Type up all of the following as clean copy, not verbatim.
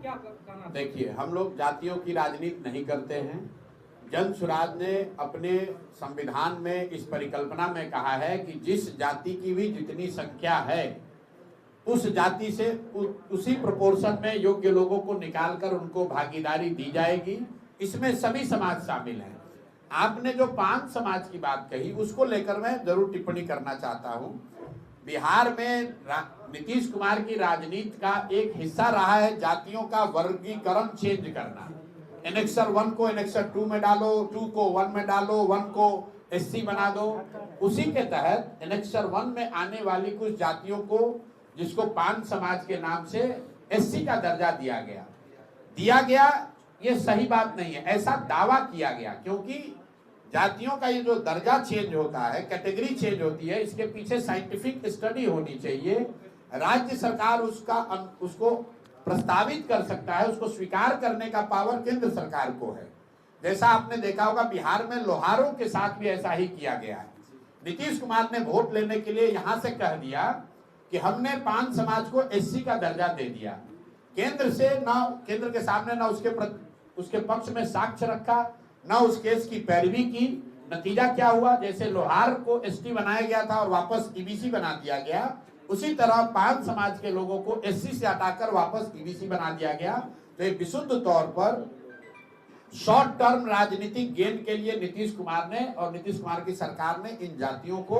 क्या कहना? देखिए, हम लोग जातियों की राजनीति नहीं करते हैं। जन सुराज ने अपने संविधान में इस परिकल्पना में कहा है कि जिस जाति की भी जितनी संख्या है उस जाति से उसी प्रोपोर्शन में योग्य लोगों को निकालकर उनको भागीदारी दी जाएगी। इसमें सभी समाज शामिल हैं। आपने जो 5 समाज की बात कही उसको लेकर मैं जरूर टिप्पणी करना चाहता हूं। बिहार में नीतीश कुमार की राजनीति का एक हिस्सा रहा है जातियों का वर्गीकरण चेंज करना। एनेक्सर 1 को एनेक्सर 2 में डालो, 2 को 1 में डालो, 1 को एससी बना दो। उसी के तहत एनेक्सर 1 में आने वाली कुछ जातियों को, जिसको 5 समाज के नाम से एससी का दर्जा दिया गया। ये सही बात नहीं है, ऐसा दावा किया गया, क्योंकि जातियों का ये जो दर्जा चेंज होता है, कैटेगरी चेंज होती है, इसके पीछे साइंटिफिक स्टडी होनी चाहिए। राज्य सरकार उसको प्रस्तावित कर सकता है, उसको स्वीकार करने का पावर केंद्र सरकार को है। जैसा आपने देखा होगा बिहार में लोहारों के साथ भी ऐसा ही किया गया है। नीतीश कुमार ने वोट लेने के लिए यहां से कह दिया कि हमने 5 समाज को एससी का दर्जा दे दिया। केंद्र के सामने ना उसके पक्ष में साक्ष्य रखा, ना उस केस की पैरवी की। नतीजा क्या हुआ? जैसे लोहार को एसटी बनाया गया था और वापस ईबीसी बना दिया गया, उसी तरह 5 समाज के लोगों को एससी से हटाकर वापस ईबीसी बना दिया गया। तो एक विशुद्ध तौर पर शॉर्ट टर्म राजनीतिक गेन के लिए नीतीश कुमार ने और नीतीश कुमार की सरकार ने इन जातियों को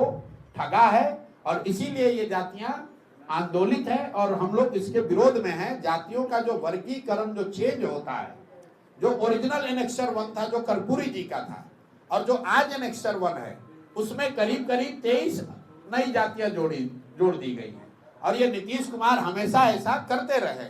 ठगा है, और इसीलिए ये जातियां आंदोलित है और हम लोग इसके विरोध में हैं। जातियों का जो वर्गीकरण जो चेंज होता है, जो ओरिजिनल एनेक्सर 1 था, जो कर्पूरी जी का था, और जो आज एनेक्सर 1 है, उसमें करीब 23 नई जातियां जोड़ दी गई हैं। और ये नीतीश कुमार हमेशा ऐसा करते रहे।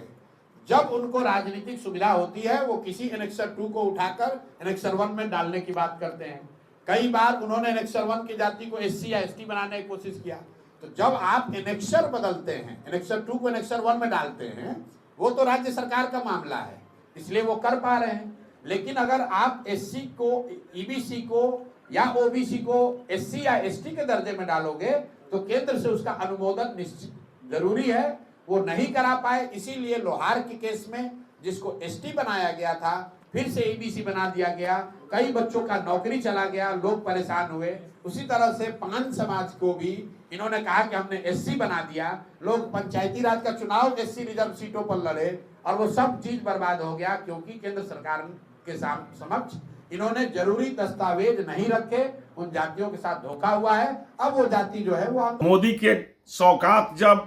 जब उनको राजनीतिक सुविधा होती है वो किसी एनेक्सर 2 को उठाकर एनेक्सर 1 में डालने की बात करते हैं। कई बार उन्होंने एनेक्सर 1 की जाति को एससी या एसटी बनाने की कोशिश किया। तो जब आप एनेक्सर बदलते हैं, एनेक्सर 2 को एनेक्सर 1 में डालते हैं, वो तो राज्य सरकार का मामला है, इसलिए वो कर पा रहे हैं। लेकिन अगर आप एससी को, ईबीसी को या ओबीसी को एससी या एसटी के दर्जे में डालोगे तो केंद्र से उसका अनुमोदन निश्चित जरूरी है, वो नहीं करा पाए। इसीलिए लोहार के केस में जिसको एसटी बनाया गया था फिर से ईबीसी बना दिया गया, कई बच्चों का नौकरी चला गया, लोग परेशान हुए। उसी तरह से 5 समाज को भी इन्होंने कहा कि हमने एससी बना दिया, लोग पंचायती राज का चुनाव एससी रिजर्व सीटों पर लड़े और वो सब चीज बर्बाद हो गया, क्योंकि केंद्र सरकार के समक्ष इन्होंने जरूरी दस्तावेज नहीं रखे, उन जातियों के साथ धोखा हुआ है। अब वो जाति जो है वो मोदी के सौगात जब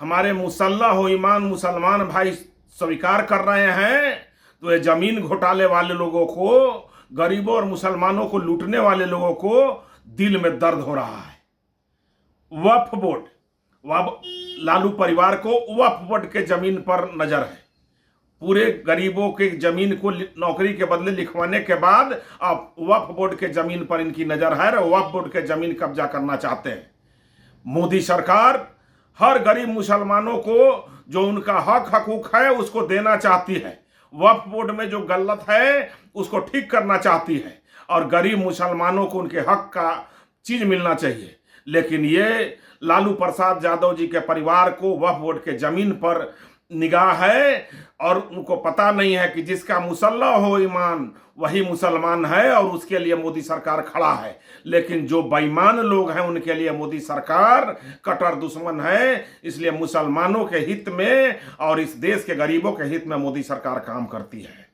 हमारे मुसल्लह हो ईमान मुसलमान भाई स्वीकार कर रहे हैं, तो ये जमीन घोटाले वाले लोगों को, गरीबों और मुसलमानों को लूटने वाले लोगों को दिल में दर्द हो रहा है। वक्फ बोर्ड, लालू परिवार को वक्फ बोर्ड के जमीन पर नजर है। पूरे गरीबों के जमीन को नौकरी के बदले लिखवाने के बाद अब वक्फ बोर्ड के जमीन पर इनकी नजर है और वक्फ बोर्ड के जमीन कब्जा करना चाहते हैं। मोदी सरकार हर गरीब मुसलमानों को जो उनका हक हकूक है उसको देना चाहती है। वक्फ बोर्ड में जो गलत है उसको ठीक करना चाहती है और गरीब मुसलमानों को उनके हक का चीज मिलना चाहिए। लेकिन ये लालू प्रसाद यादव जी के परिवार को वक्फ बोर्ड के जमीन पर निगाह है और उनको पता नहीं है कि जिसका मुसल्लह हो ईमान वही मुसलमान है और उसके लिए मोदी सरकार खड़ा है। लेकिन जो बेईमान लोग हैं उनके लिए मोदी सरकार कट्टर दुश्मन है। इसलिए मुसलमानों के हित में और इस देश के गरीबों के हित में मोदी सरकार काम करती है।